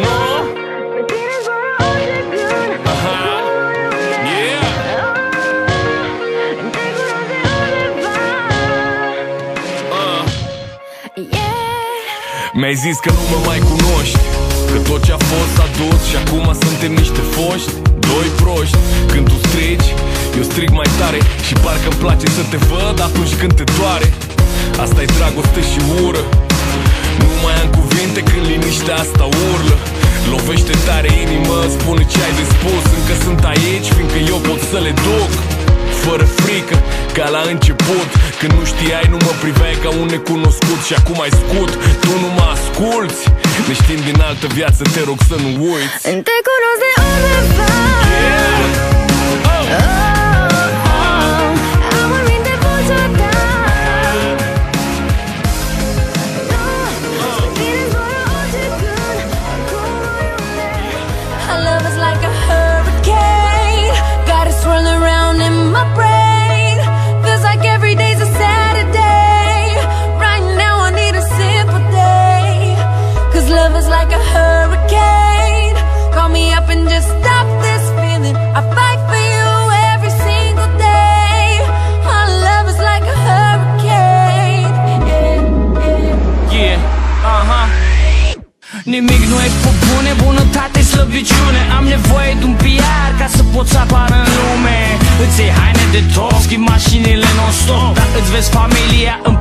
Nu? Aha. Yeah. Mi-ai zis că nu mă mai cunoști, că tot ce-a fost s-a dus și acum suntem niște foști, doi proști. Când tu strigi, eu strig mai tare și parcă-mi place să te văd atunci când te doare. Asta-i dragoste și ură. Nu mai am cuvinte când liniștea asta urlă. Lovește tare inimă, spune ce ai de spus. Încă sunt aici, fiindcă eu pot să le duc fără frică, ca la început. Când nu știai, nu mă priveai ca un necunoscut. Și acum ai scut, tu nu mă asculți. Ne știm din altă viață, te rog să nu uiți. Te cunosc de undeva. Am vorbit de vocea ta. Our love is like a hurricane, got it swirling around in my brain. Feels like every day's a Saturday. Right now I need a sympathy, 'cause love is like a hurricane. Call me up and just stop this feeling. I fight for you every single day. Our love is like a hurricane. Yeah, Nimic nu e pe bune, bunătate, slăbiciune. Am nevoie de un PR ca să pot să apar în lume. Îți iei haine de top, schimbi mașinile non-stop, dar îți vezi familia în